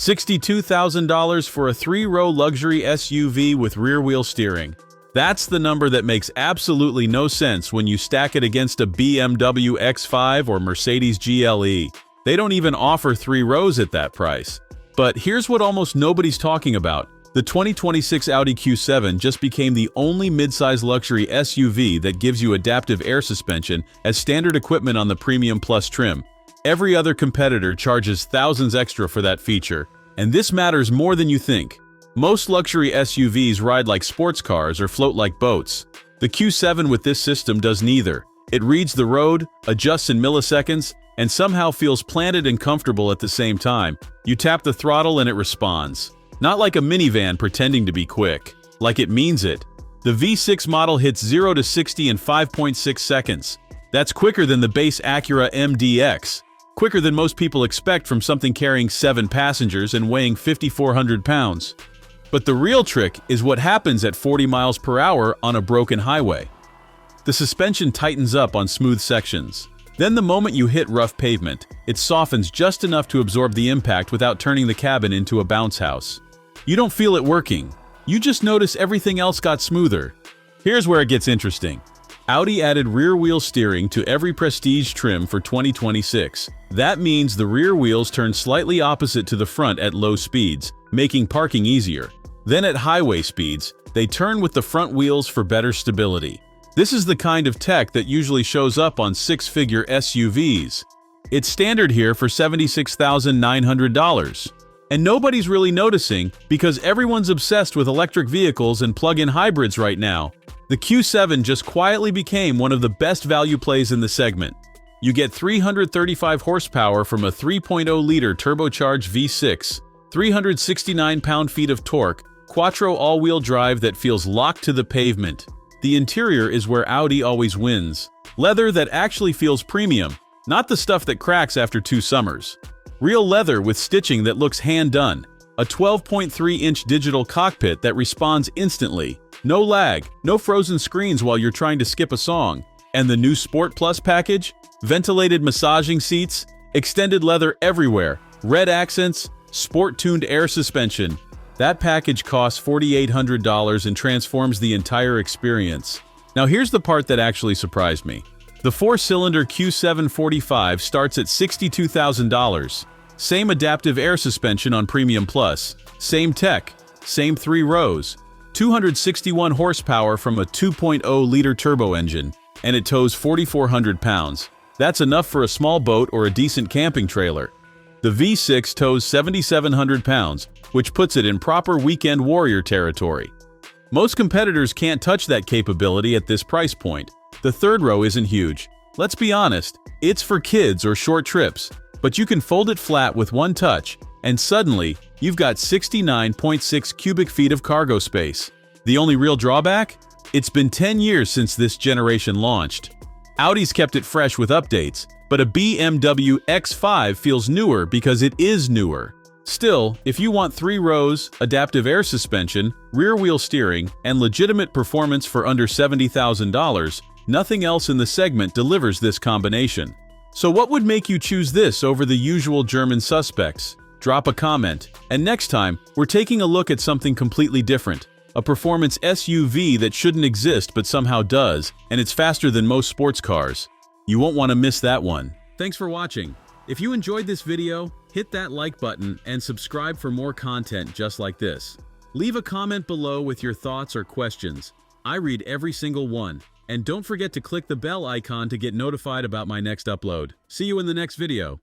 $62,000 for a three-row luxury SUV with rear-wheel steering. That's the number that makes absolutely no sense when you stack it against a BMW X5 or Mercedes GLE. They don't even offer three rows at that price. But here's what almost nobody's talking about. The 2026 Audi Q7 just became the only midsize luxury SUV that gives you adaptive air suspension as standard equipment on the Premium Plus trim. Every other competitor charges thousands extra for that feature, and this matters more than you think. Most luxury SUVs ride like sports cars or float like boats. The Q7 with this system does neither. It reads the road, adjusts in milliseconds, and somehow feels planted and comfortable at the same time. You tap the throttle and it responds. Not like a minivan pretending to be quick. Like it means it. The V6 model hits 0 to 60 in 5.6 seconds. That's quicker than the base Acura MDX. Quicker than most people expect from something carrying 7 passengers and weighing 5,400 pounds. But the real trick is what happens at 40 miles per hour on a broken highway. The suspension tightens up on smooth sections. Then the moment you hit rough pavement, it softens just enough to absorb the impact without turning the cabin into a bounce house. You don't feel it working. You just notice everything else got smoother. Here's where it gets interesting. Audi added rear-wheel steering to every Prestige trim for 2026. That means the rear wheels turn slightly opposite to the front at low speeds, making parking easier. Then at highway speeds, they turn with the front wheels for better stability. This is the kind of tech that usually shows up on six-figure SUVs. It's standard here for $76,900. And nobody's really noticing because everyone's obsessed with electric vehicles and plug-in hybrids right now. The Q7 just quietly became one of the best value plays in the segment. You get 335 horsepower from a 3.0-liter turbocharged V6, 369 pound-feet of torque, quattro all-wheel drive that feels locked to the pavement. The interior is where Audi always wins. Leather that actually feels premium, not the stuff that cracks after 2 summers. Real leather with stitching that looks hand-done. A 12.3-inch digital cockpit that responds instantly. No lag, no frozen screens while you're trying to skip a song. And the new Sport Plus package? Ventilated massaging seats, extended leather everywhere, red accents, sport-tuned air suspension. That package costs $4,800 and transforms the entire experience. Now here's the part that actually surprised me. The 4-cylinder Q7 45 starts at $62,000. Same adaptive air suspension on Premium Plus, same tech, same 3 rows, 261 horsepower from a 2.0-liter turbo engine, and it tows 4,400 pounds. That's enough for a small boat or a decent camping trailer. The V6 tows 7,700 pounds, which puts it in proper weekend warrior territory. Most competitors can't touch that capability at this price point. The third row isn't huge. Let's be honest, it's for kids or short trips, but you can fold it flat with one touch, and suddenly, you've got 69.6 cubic feet of cargo space. The only real drawback? It's been 10 years since this generation launched. Audi's kept it fresh with updates, but a BMW X5 feels newer because it is newer. Still, if you want 3 rows, adaptive air suspension, rear-wheel steering, and legitimate performance for under $70,000, nothing else in the segment delivers this combination. So what would make you choose this over the usual German suspects? Drop a comment. And next time, we're taking a look at something completely different. A performance SUV that shouldn't exist but somehow does, and it's faster than most sports cars. You won't want to miss that one. Thanks for watching. If you enjoyed this video, hit that like button and subscribe for more content just like this. Leave a comment below with your thoughts or questions. I read every single one. And don't forget to click the bell icon to get notified about my next upload. See you in the next video.